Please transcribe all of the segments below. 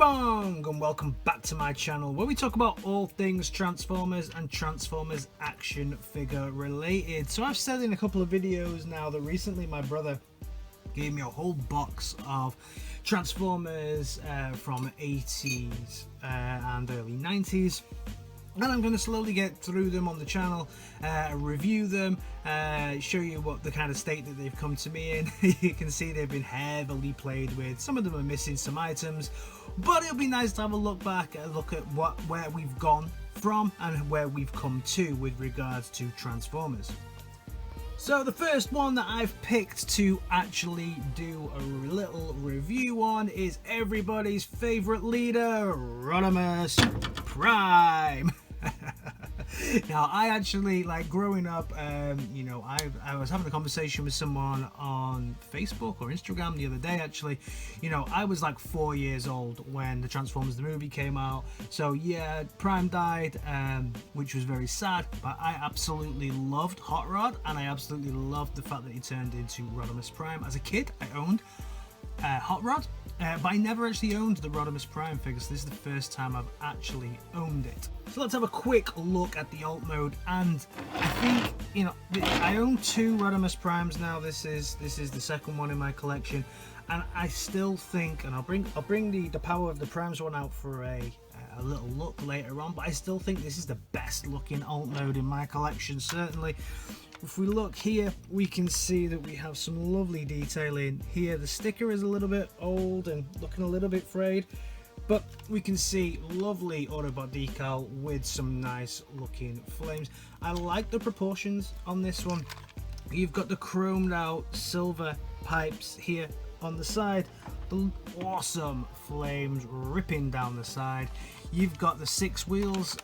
Bong and welcome back to my channel where we talk about all things Transformers and Transformers action figure related. So I've said in a couple of videos now that recently my brother gave me a whole box of Transformers from 80s and early 90s. And I'm going to slowly get through them on the channel, review them, show you what the kind of state that they've come to me in. You can see they've been heavily played with. Some of them are missing some items, but it'll be nice to have a look back, a look at where we've gone from and where we've come to with regards to Transformers. So the first one that I've picked to actually do a little review on is everybody's favorite leader, Rodimus Prime. Now I actually, like, growing up, you know, I was having a conversation with someone on Facebook or Instagram the other day actually. You know, I was like 4 years old when the Transformers the movie came out, so yeah, Prime died, which was very sad, but I absolutely loved Hot Rod and I absolutely loved the fact that he turned into Rodimus Prime. As a kid I owned Hot Rod, but I never actually owned the Rodimus Prime figure, so this is the first time I've actually owned it. So let's have a quick look at the alt mode, and I think, you know, I own two Rodimus Primes now. This is the second one in my collection, and I still think, and I'll bring the Power of the Primes one out for a little look later on, but I still think this is the best looking alt mode in my collection, certainly. If we look here, we can see that we have some lovely detailing here. The sticker is a little bit old and looking a little bit frayed, but we can see lovely Autobot decal with some nice looking flames. I like the proportions on this one. You've got the chromed out silver pipes here on the side, the awesome flames ripping down the side. You've got the 6 wheels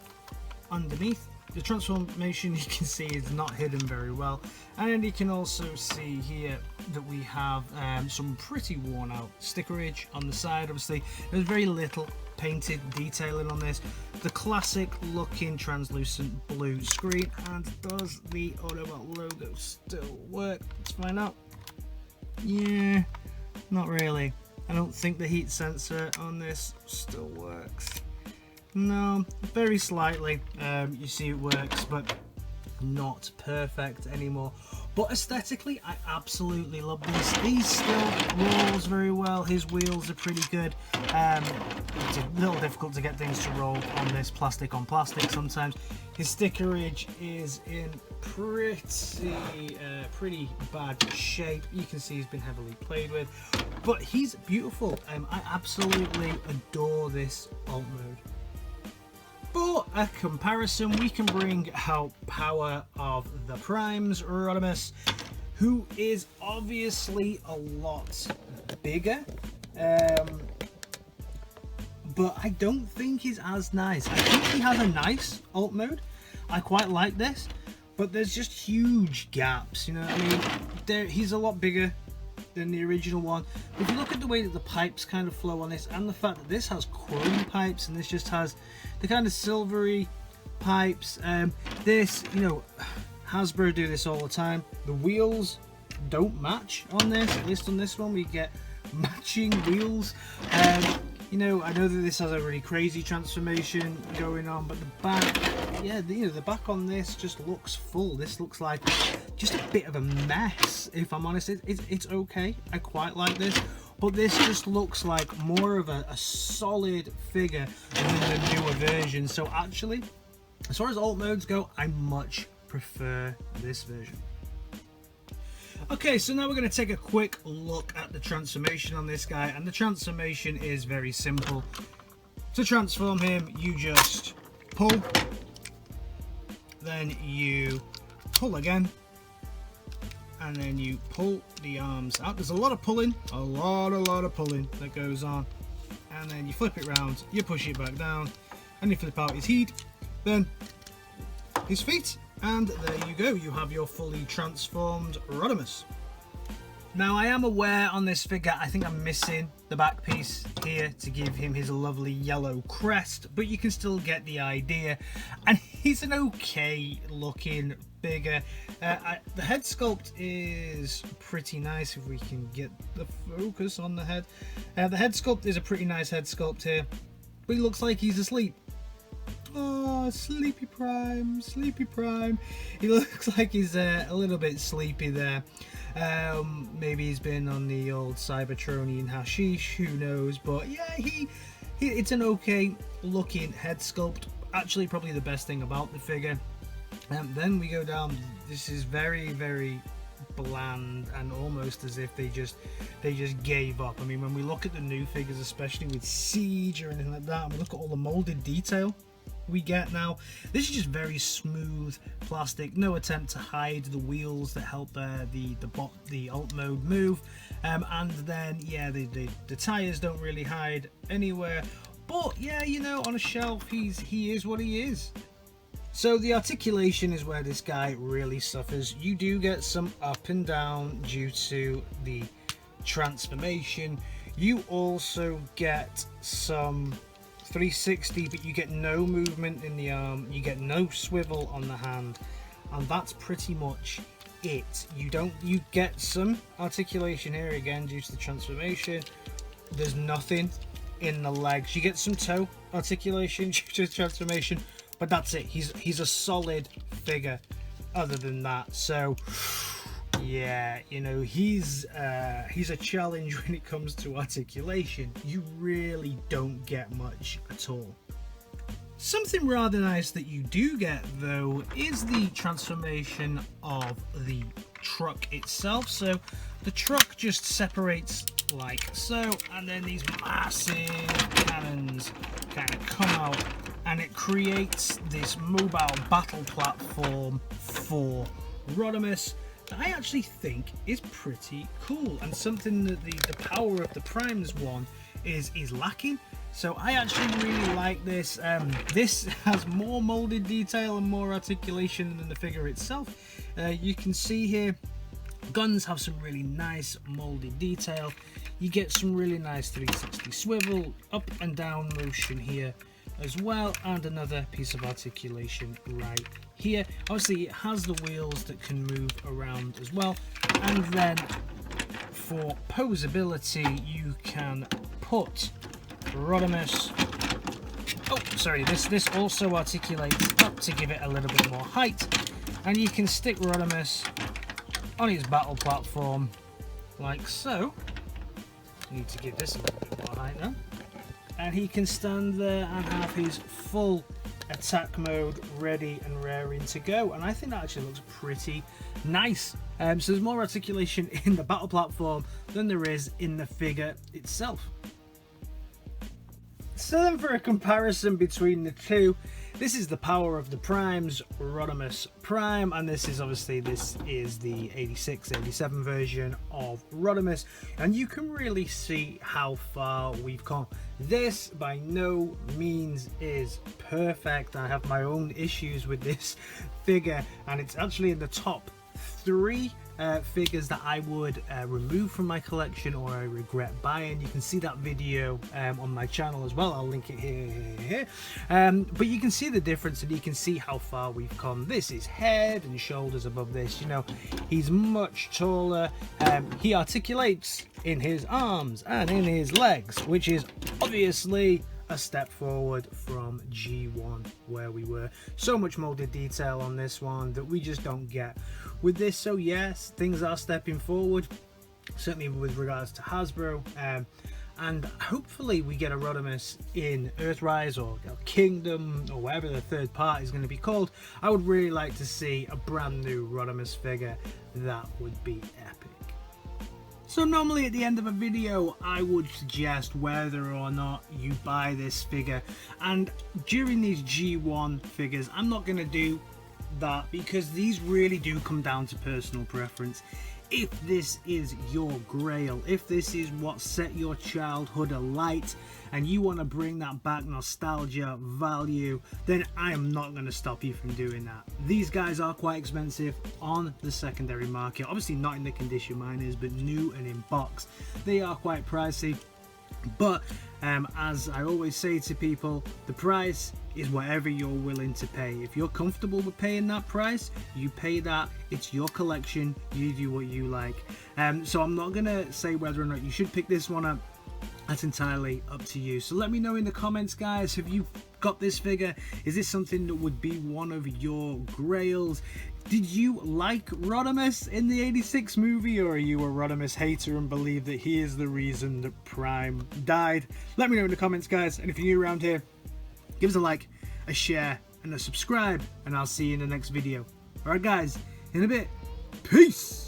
underneath. The transformation, you can see, is not hidden very well, and then you can also see here that we have some pretty worn out stickerage on the side. Obviously there's very little painted detailing on this. The classic looking translucent blue screen, and does the Autobot logo still work? Let's find out. Yeah, not really. I don't think the heat sensor on this still works. No, very slightly. You see it works, but not perfect anymore. But aesthetically, I absolutely love this. These still rolls very well. His wheels are pretty good. It's a little difficult to get things to roll on this plastic on plastic sometimes. His stickerage is in pretty bad shape. You can see he's been heavily played with, but he's beautiful. I absolutely adore this alt mode. For a comparison, we can bring out Power of the Primes, Rodimus, who is obviously a lot bigger, but I don't think he's as nice. I think he has a nice alt mode. I quite like this, but there's just huge gaps, you know what I mean? He's a lot bigger than the original one. If you look at the way that the pipes kind of flow on this, and the fact that this has chrome pipes and this just has the kind of silvery pipes, this, you know, Hasbro do this all the time. The wheels don't match on this. At least on this one we get matching wheels. You know, I know that this has a really crazy transformation going on, but the back, yeah, you know, the back on this just looks full. This looks like just a bit of a mess, if I'm honest. It's okay. I quite like this, but this just looks like more of a solid figure than the newer version. So actually, as far as alt modes go, I much prefer this version. Okay, so now we're going to take a quick look at the transformation on this guy, and the transformation is very simple. To transform him, you just pull, then you pull again, and then you pull the arms out. There's a lot of pulling, a lot of pulling that goes on, and then you flip it round, you push it back down, and you flip out his head, then his feet, and there you go. You have your fully transformed Rodimus. Now I am aware on this figure, I think I'm missing the back piece here to give him his lovely yellow crest, but you can still get the idea. And he's an okay looking figure. The head sculpt is pretty nice if we can get the focus on the head. The head sculpt is a pretty nice head sculpt here, but he looks like he's asleep. Oh, Sleepy Prime, Sleepy Prime. He looks like he's a little bit sleepy there. Maybe he's been on the old Cybertronian hashish, who knows, but yeah, it's an okay looking head sculpt. Actually, probably the best thing about the figure. Then we go down. This is very, very bland and almost as if they just gave up. I mean, when we look at the new figures, especially with Siege or anything like that, and we look at all the molded detail we get now, this is just very smooth plastic, no attempt to hide the wheels that help the alt mode move, and then yeah, the tires don't really hide anywhere, but yeah, you know, on a shelf he is what he is. So the articulation is where this guy really suffers. You do get some up and down due to the transformation. You also get some 360, but you get no movement in the arm, you get no swivel on the hand, and that's pretty much it. You get some articulation here again due to the transformation. There's nothing in the legs. You get some toe articulation due to the transformation, but that's it. He's a solid figure other than that. So yeah, you know, he's a challenge when it comes to articulation. You really don't get much at all. Something rather nice that you do get though is the transformation of the truck itself. So the truck just separates like so, and then these massive cannons kind of come out, and it creates this mobile battle platform for Rodimus that I actually think is pretty cool, and something that the power of the Primes one is lacking. So I actually really like this. This has more molded detail and more articulation than the figure itself. You can see here, guns have some really nice molded detail. You get some really nice 360 swivel, up and down motion here as well, and another piece of articulation right here. Obviously it has the wheels that can move around as well, and then for posability you can put Rodimus, oh sorry, this also articulates up to give it a little bit more height, and you can stick Rodimus on his battle platform like so. Need to give this a little bit more height now, and he can stand there and have his full attack mode ready and raring to go, and I think that actually looks pretty nice. So there's more articulation in the battle platform than there is in the figure itself. So then, for a comparison between the two, this is the power of the Primes, Rodimus Prime, and this is the 86, 87 version of Rodimus, and you can really see how far we've come. This by no means is perfect. I have my own issues with this figure, and it's actually in the top 3 figures that I would remove from my collection or I regret buying. You can see that video on my channel as well. I'll link it here. But you can see the difference, and you can see how far we've come. This is head and shoulders above this. You know, he's much taller. He articulates in his arms and in his legs, which is obviously a step forward from G1 where we were. So much molded detail on this one that we just don't get with this. So yes, things are stepping forward, certainly with regards to Hasbro, and hopefully we get a Rodimus in Earthrise or Kingdom or whatever the third part is going to be called. I would really like to see a brand new Rodimus figure. That would be epic. So normally at the end of a video I would suggest whether or not you buy this figure, and during these G1 figures I'm not going to do that because these really do come down to personal preference. if this is your grail, if this is what set your childhood alight and you want to bring that back nostalgia value, then I am not going to stop you from doing that. These guys are quite expensive on the secondary market, obviously not in the condition mine is, but new and in box they are quite pricey. But as I always say to people, the price is whatever you're willing to pay. If you're comfortable with paying that price, you pay that. It's your collection, you do what you like. So I'm not gonna say whether or not you should pick this one up. That's entirely up to you. So let me know in the comments, guys, have you got this figure? Is this something that would be one of your grails? Did you like Rodimus in the 86 movie, or are you a Rodimus hater and believe that he is the reason that Prime died? Let me know in the comments, guys, and if you're new around here, give us a like, a share, and a subscribe, and I'll see you in the next video. Alright guys, in a bit, peace!